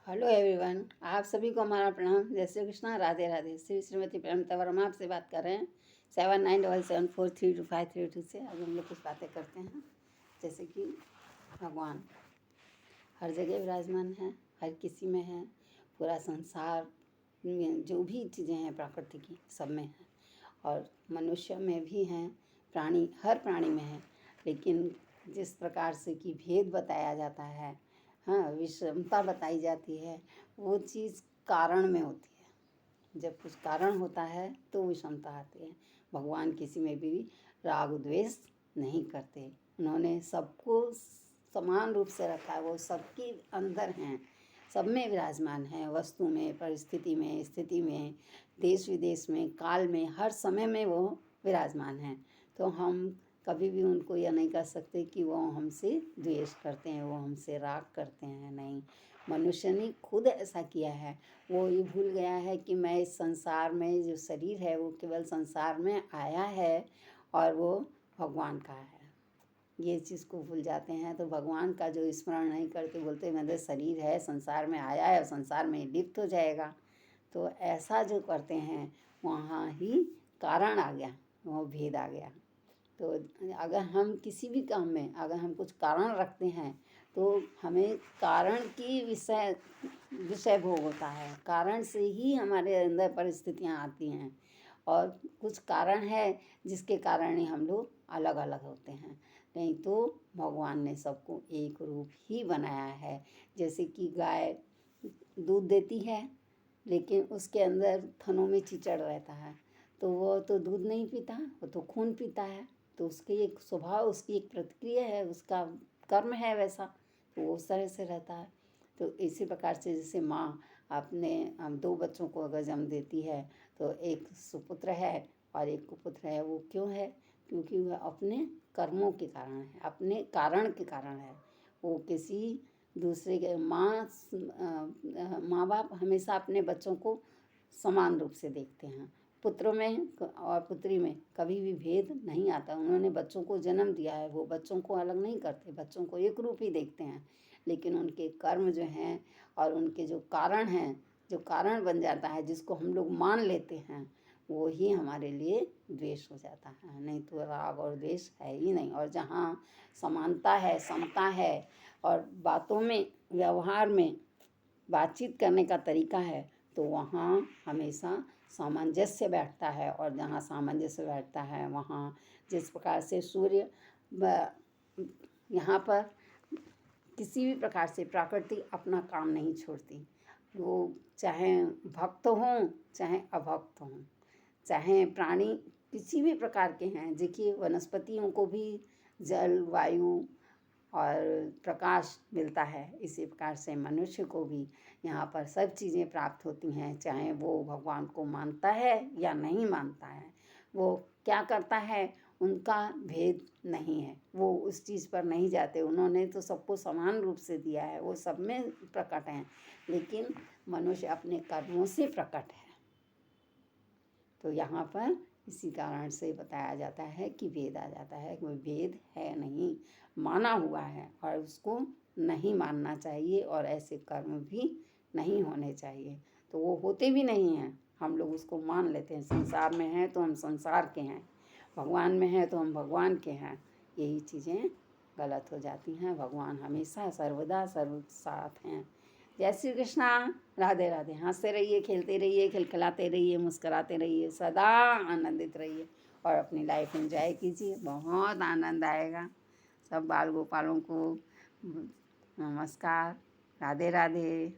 Hello everyone, आप सभी को हमारा प्रणाम। जय श्री कृष्णा, राधे राधे। श्री श्रीमती प्रेमता वर्मा आपसे बात कर रहे हैं 7977432532 से। आज हम लोग कुछ बातें करते हैं, जैसे कि भगवान हर जगह विराजमान है, हर किसी में है। पूरा संसार में जो भी चीज़ें हैं प्रकृति की, सब में है, और मनुष्य में भी हैं, प्राणी हर प्राणी में है। लेकिन जिस प्रकार से कि भेद बताया जाता है, हाँ, विषमता बताई जाती है, वो चीज़ कारण में होती है। जब कुछ कारण होता है तो विषमता आती है। भगवान किसी में भी राग द्वेष नहीं करते। उन्होंने सबको समान रूप से रखा है। वो सबके अंदर हैं, सब में विराजमान हैं। वस्तु में, परिस्थिति में, स्थिति में, देश विदेश में, काल में, हर समय में वो विराजमान हैं। तो हम कभी भी उनको यह नहीं कह सकते कि वो हमसे द्वेष करते हैं, वो हमसे राग करते हैं। नहीं, मनुष्य ने खुद ऐसा किया है। वो ये भूल गया है कि मैं इस संसार में, जो शरीर है वो केवल संसार में आया है और वो भगवान का है। ये चीज़ को भूल जाते हैं। तो भगवान का जो स्मरण नहीं करते, बोलते मेरे शरीर है, संसार में आया है और संसार में लिप्त हो जाएगा। तो ऐसा जो करते हैं, वहाँ ही कारण आ गया, वहाँ भेद आ गया। तो अगर हम किसी भी काम में अगर हम कुछ कारण रखते हैं तो हमें कारण की विषय भोग होता है। कारण से ही हमारे अंदर परिस्थितियाँ आती हैं, और कुछ कारण है जिसके कारण ही हम लोग अलग अलग होते हैं। नहीं तो भगवान ने सबको एक रूप ही बनाया है। जैसे कि गाय दूध देती है, लेकिन उसके अंदर थनों में कीचड़ रहता है, तो वो तो दूध नहीं पीता, वो तो खून पीता है। तो उसकी एक स्वभाव, उसकी एक प्रतिक्रिया है, उसका कर्म है वैसा, तो वो उस तरह से रहता है। तो इसी प्रकार से जैसे माँ अपने दो बच्चों को अगर जन्म देती है, तो एक सुपुत्र है और एक कुपुत्र है। वो क्यों है? क्योंकि वह अपने कर्मों के कारण है, अपने कारण के कारण है। वो किसी दूसरे के माँ बाप हमेशा अपने बच्चों को समान रूप से देखते हैं। पुत्रों में और पुत्री में कभी भी भेद नहीं आता। उन्होंने बच्चों को जन्म दिया है, वो बच्चों को अलग नहीं करते, बच्चों को एक रूप ही देखते हैं। लेकिन उनके कर्म जो हैं और उनके जो कारण हैं, जो कारण बन जाता है, जिसको हम लोग मान लेते हैं, वो ही हमारे लिए द्वेष हो जाता है। नहीं तो राग और द्वेष है ही नहीं। और जहाँ समानता है, समता है, और बातों में, व्यवहार में, बातचीत करने का तरीका है, तो वहाँ हमेशा सामंजस्य बैठता है। और जहाँ सामंजस्य बैठता है, वहाँ जिस प्रकार से सूर्य यहाँ पर किसी भी प्रकार से प्रकृति अपना काम नहीं छोड़ती। वो चाहे भक्त हों चाहे अभक्त हों, चाहे प्राणी किसी भी प्रकार के हैं। देखिए, वनस्पतियों को भी जल, वायु और प्रकाश मिलता है। इसी प्रकार से मनुष्य को भी यहाँ पर सब चीज़ें प्राप्त होती हैं, चाहे वो भगवान को मानता है या नहीं मानता है। वो क्या करता है, उनका भेद नहीं है। वो उस चीज़ पर नहीं जाते। उन्होंने तो सबको समान रूप से दिया है, वो सब में प्रकट हैं, लेकिन मनुष्य अपने कर्मों से प्रकट है। तो यहाँ पर इसी कारण से बताया जाता है कि भेद आ जाता है। कोई भेद है नहीं, माना हुआ है, और उसको नहीं मानना चाहिए, और ऐसे कर्म भी नहीं होने चाहिए। तो वो होते भी नहीं हैं, हम लोग उसको मान लेते हैं। संसार में हैं तो हम संसार के हैं, भगवान में हैं तो हम भगवान के हैं। यही चीज़ें गलत हो जाती हैं। भगवान हमेशा सर्वदा सर्व साथ हैं। जय श्री कृष्णा, राधे राधे। हंसते रहिए, खेलते रहिए, खिलखिलाते रहिए, मुस्कुराते रहिए, सदा आनंदित रहिए, और अपनी लाइफ एंजॉय कीजिए। बहुत आनंद आएगा। सब बाल गोपालों को नमस्कार, राधे राधे।